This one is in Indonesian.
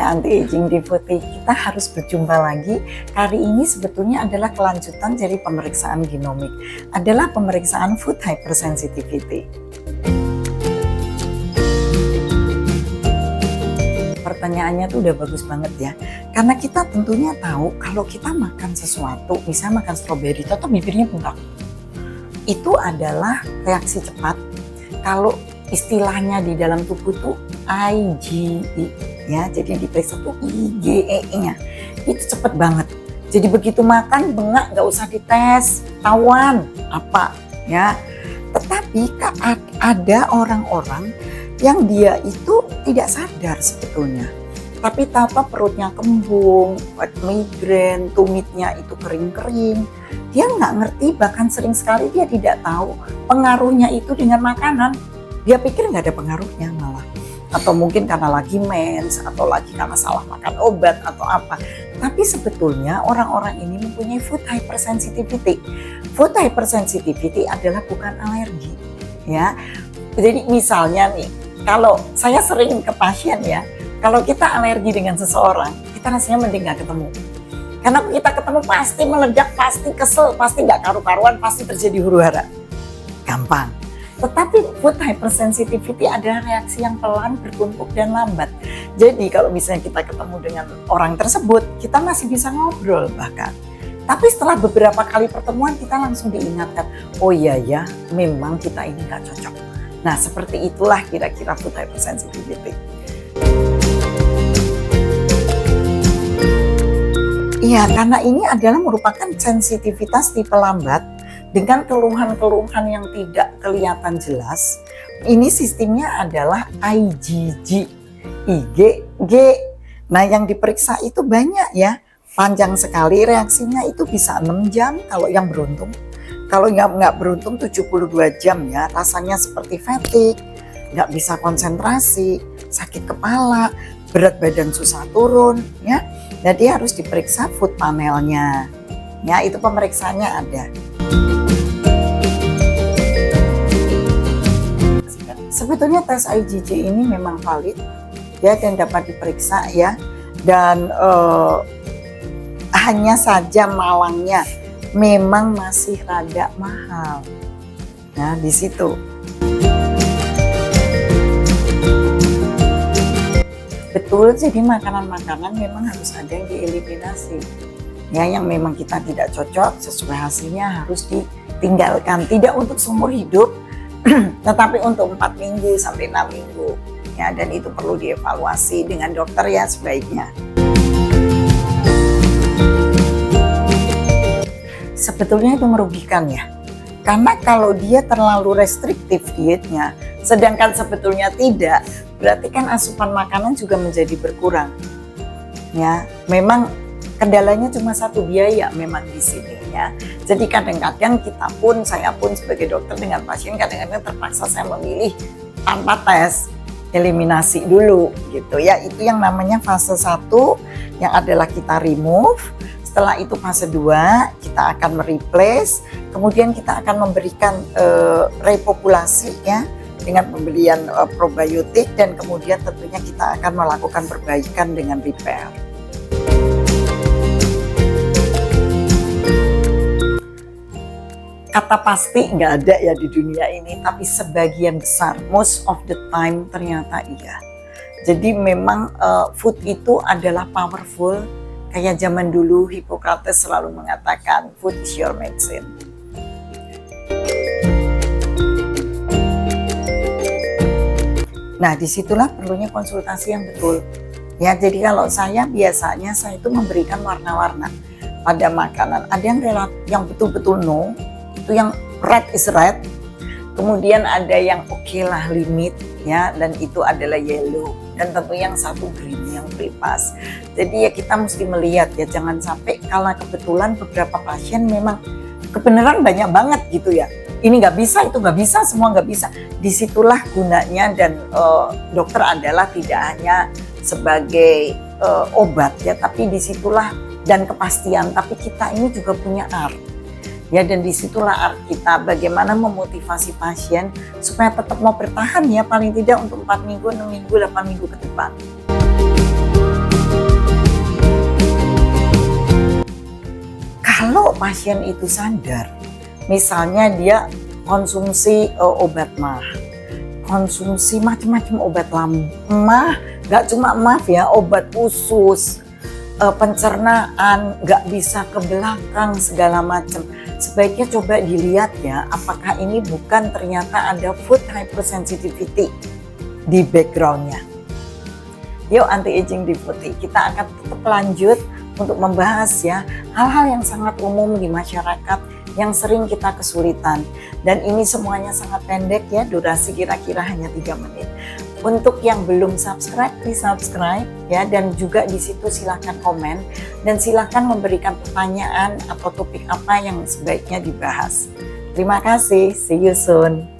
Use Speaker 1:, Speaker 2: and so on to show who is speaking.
Speaker 1: Keluarga Anti-Aging Deputy, kita harus berjumpa lagi. Kali ini sebetulnya adalah kelanjutan dari pemeriksaan genomik, adalah pemeriksaan food hypersensitivity. Pertanyaannya tuh udah bagus banget ya, karena kita tentunya tahu kalau kita makan sesuatu, misalnya makan stroberi, tetap bibirnya bengkak. Itu adalah reaksi cepat. Kalau istilahnya di dalam tubuh tuh IgE, ya, jadi yang diperiksa tuh IgE-nya, itu cepet banget. Jadi begitu makan bengak, nggak usah dites, tawan apa, ya. Tetapi ada orang-orang yang dia itu tidak sadar sebetulnya, tapi tahu perutnya kembung, migrain, tumitnya itu kering-kering. Dia nggak ngerti, bahkan sering sekali dia tidak tahu pengaruhnya itu dengan makanan. Dia pikir nggak ada pengaruhnya malah. Atau mungkin karena lagi mens, atau lagi karena salah makan obat atau apa. Tapi sebetulnya orang-orang ini mempunyai food hypersensitivity. Food hypersensitivity adalah bukan alergi, ya. Jadi misalnya nih, kalau saya sering ke pasien ya, kalau kita alergi dengan seseorang, kita rasanya mending nggak ketemu. Karena kita ketemu pasti meledak, pasti kesel, pasti nggak karu-karuan, pasti terjadi huru-hara. Gampang. Tetapi food hypersensitivity adalah reaksi yang pelan, bertumpuk, dan lambat. Jadi kalau misalnya kita ketemu dengan orang tersebut, kita masih bisa ngobrol bahkan. Tapi setelah beberapa kali pertemuan kita langsung diingatkan, oh iya ya, memang kita ini nggak cocok. Nah seperti itulah kira-kira food hypersensitivity. Iya, karena ini adalah merupakan sensitivitas tipe lambat dengan keluhan-keluhan yang tidak kelihatan jelas. Ini sistemnya adalah IgG, IgG. Nah yang diperiksa itu banyak ya, panjang sekali reaksinya, itu bisa 6 jam kalau yang beruntung. Kalau nggak beruntung 72 jam ya, rasanya seperti fatigue, nggak bisa konsentrasi, sakit kepala, berat badan susah turun ya. Jadi harus diperiksa food panelnya. Ya, itu pemeriksaannya ada. Sebetulnya tes IgG ini memang valid ya dan dapat diperiksa ya. Dan hanya saja malangnya memang masih rada mahal. Nah, di situ. Betul, jadi makanan-makanan memang harus ada yang dieliminasi. Ya, yang memang kita tidak cocok, sesuai hasilnya harus ditinggalkan. Tidak untuk seumur hidup, tetapi untuk 4 minggu sampai 6 minggu. Ya, dan itu perlu dievaluasi dengan dokter ya sebaiknya. Sebetulnya itu merugikan ya. Karena kalau dia terlalu restriktif dietnya, sedangkan sebetulnya tidak, berarti kan asupan makanan juga menjadi berkurang. Ya, memang kendalanya cuma satu, biaya memang di sini ya. Jadi kadang-kadang saya pun sebagai dokter dengan pasien kadang-kadang terpaksa saya memilih tanpa tes, eliminasi dulu gitu ya. Itu yang namanya fase 1 yang adalah kita remove. Setelah itu fase 2 kita akan mereplace, kemudian kita akan memberikan repopulasi ya dengan pembelian probiotik, dan kemudian tentunya kita akan melakukan perbaikan dengan repair. Kata pasti nggak ada ya di dunia ini, tapi sebagian besar, most of the time ternyata iya. Jadi memang food itu adalah powerful. Kayak zaman dulu Hippocrates selalu mengatakan food is your medicine. Nah disitulah perlunya konsultasi yang betul. Ya, jadi kalau saya biasanya saya itu memberikan warna-warna pada makanan. Ada yang betul-betul no, itu yang red is red. Kemudian ada yang oke lah limit ya, dan itu adalah yellow. Dan tentu yang satu green, yang bebas. Jadi ya kita mesti melihat ya, jangan sampai kalau kebetulan beberapa pasien memang kebenaran banyak banget gitu ya. Ini nggak bisa, itu nggak bisa, semua nggak bisa. Disitulah gunanya dan dokter adalah tidak hanya sebagai obat ya, tapi disitulah dan kepastian. Tapi kita ini juga punya art. Ya, dan disitulah art kita bagaimana memotivasi pasien supaya tetap mau bertahan ya, paling tidak untuk 4 minggu, 6 minggu, 8 minggu ke depan. Kalau pasien itu sadar, misalnya dia konsumsi obat MAH, konsumsi macam-macam obat MAH, nggak cuma maaf ya, obat usus, pencernaan, nggak bisa ke belakang segala macam. Sebaiknya coba dilihat ya, apakah ini bukan ternyata ada food hypersensitivity di backgroundnya. Yuk anti-aging deputy, kita akan tetap lanjut untuk membahas ya hal-hal yang sangat umum di masyarakat yang sering kita kesulitan. Dan ini semuanya sangat pendek ya, durasi kira-kira hanya 3 menit. Untuk yang belum subscribe, please subscribe ya, dan juga di situ silahkan komen dan silahkan memberikan pertanyaan atau topik apa yang sebaiknya dibahas. Terima kasih, see you soon.